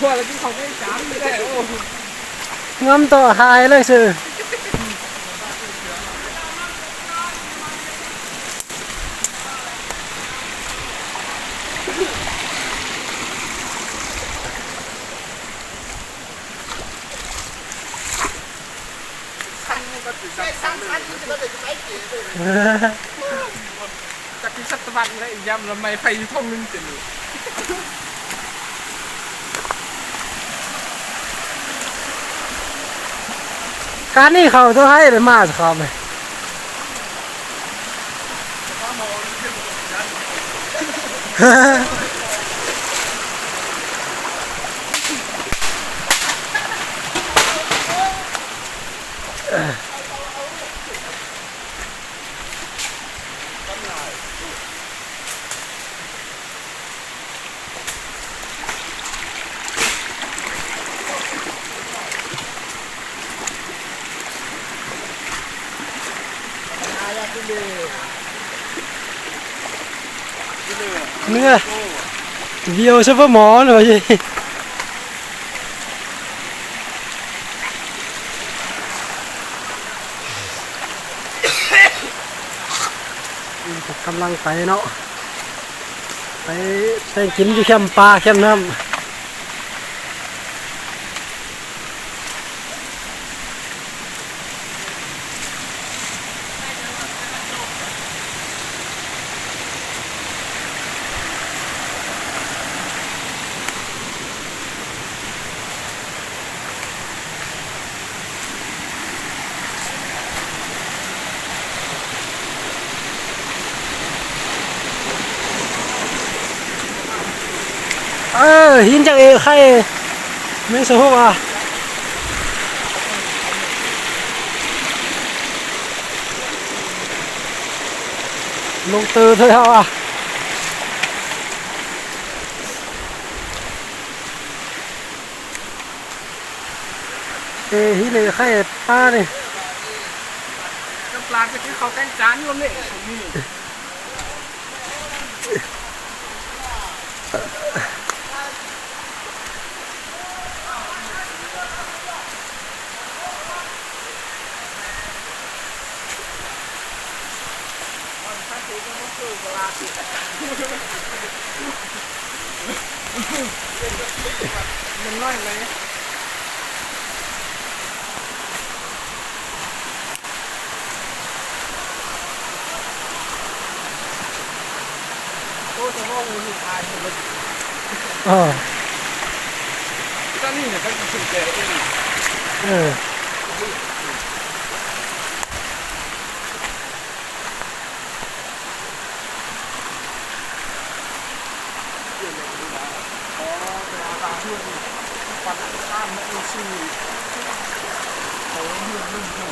พวกเรากินของไม่จำไม่ได้โอ้งำตัวหายเลยสิจากที่สัตว์วันเลยยำละไม่ไฟท่องนึงจะหนูการนี่เขาต้องให้เลยมาสิครับเนื้อเดียวใช่ปะหมอหน่อยกำลังไปเนาะไปแต่งกินอยู่แคมป์ปลาแคมป์น้ำหินจากใครไม่สะพกอ่ะลงเตอเท่าอ่ะหินเลยใครป้าเนี่ยน้ำปลาจะกินเขาแกงจานนี่วันนี้ผมนี่มันน้อยเลยโอ้จะว่างูหินตายหมดเลยก็นี่เนี่ยก็คือแกเองปัดข้ามไม่สู้เขาเรื่อง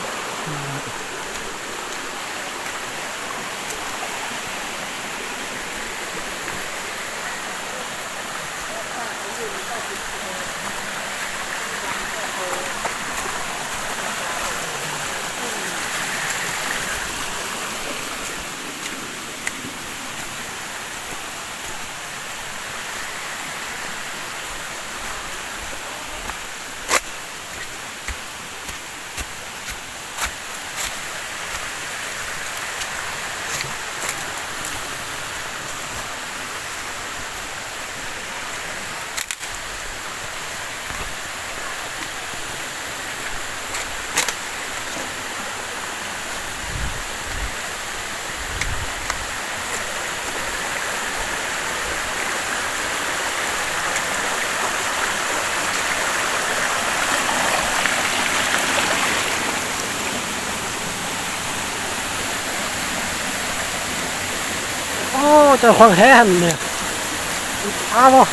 จะควงแห้งเนี่ยอ้าวว่า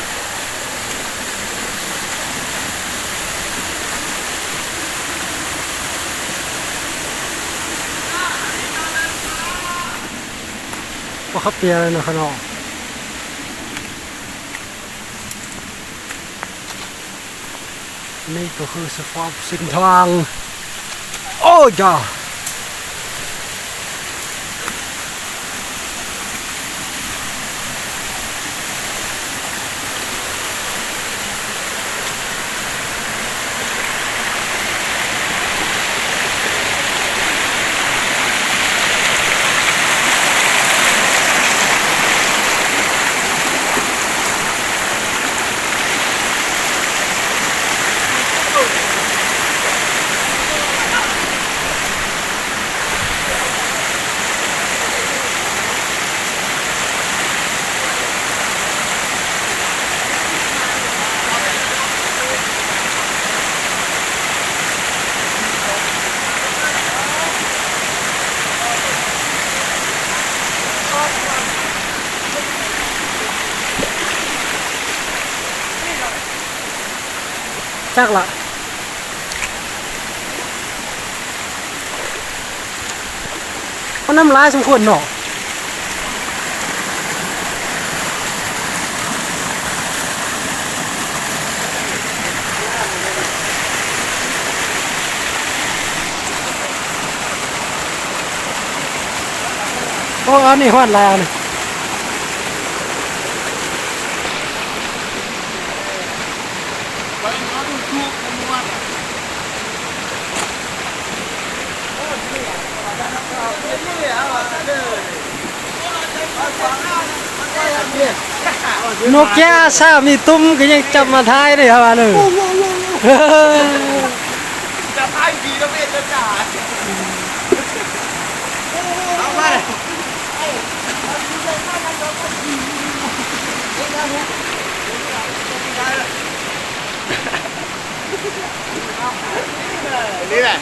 เขาเปียเลยนะข้างนอกนี่ก็คือสภาพสิ่งทางโอ้ยจ้า จักละมันน้ำลายสมควรเนาะโอ้อันนี้ฮอดแล้วนี่นกแก้วซามีตุ้มก็ยังจับมาทายเลยครับเลย จะพายดีแล้วเวทจะจ่าเอามาเลยนี่แหละ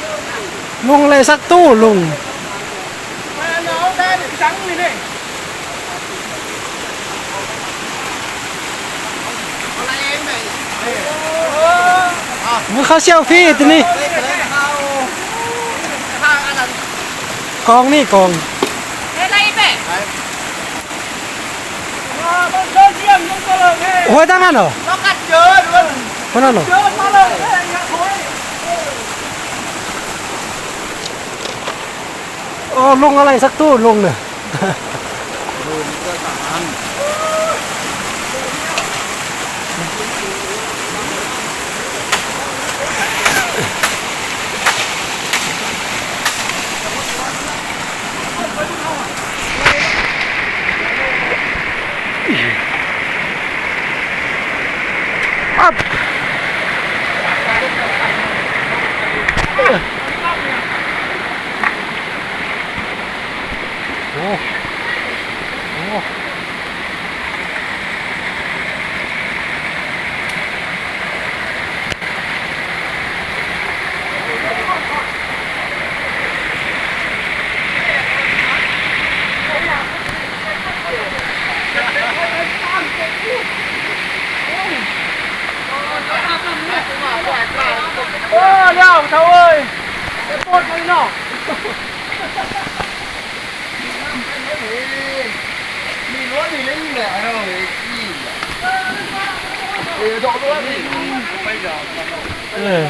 ลุงเลยสักตู้ลุง มาน้องได้จังเลยนี่อะไรเองไหม มึงเข้าเซลฟี่ตัวนี้ ข้างอันนั้น กองนี่กอง อะไรแม่ ต้องเชิญเยี่ยมต้องเจริญเฮ้ โอ้ยตั้งนั้นเหรอ ต้องกัดเยอะด้วย คนนั้นเหรอ เยอะมาเลยเฮ้ยอย่าคุย โอ้ลุงอะไรสักตู้ลุงเนี่ย ลุงก็สาม อัพโอ้โอ้โอ้เดี๋ยวเท่าเอ้ยจะปวดเลยเนาะมีรถนี่เล่นแหละเราเลยขี้โดดด้วยไม่ยอม เออ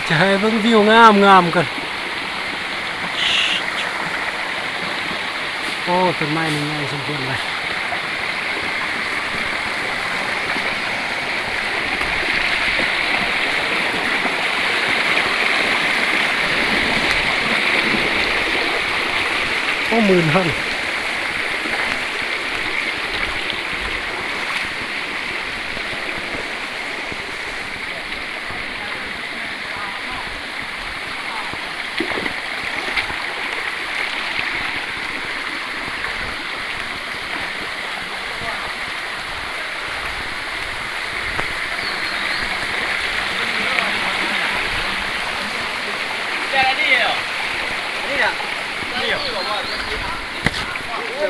จะให้เบิ่งวิวงามกันโอ้ต้นไม้นี่ใหญ่สมควรเลยโอ้หมื่นท่อน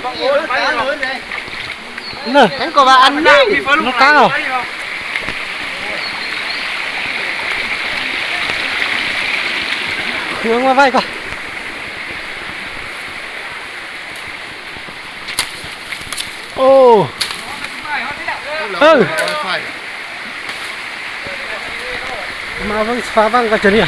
บางคนไปเลย เนอะ ผมก็ว่าอันนี้พี่ฝน ลูกก้าวเครื่องมาไว้ก่อนโอ้เออมาเบิ่งฟ้าบ้างกันจะเนี่ย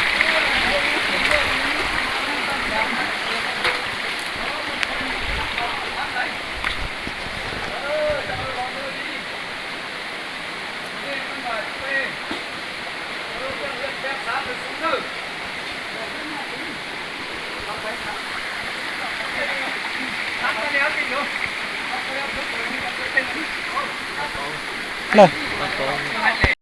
เลย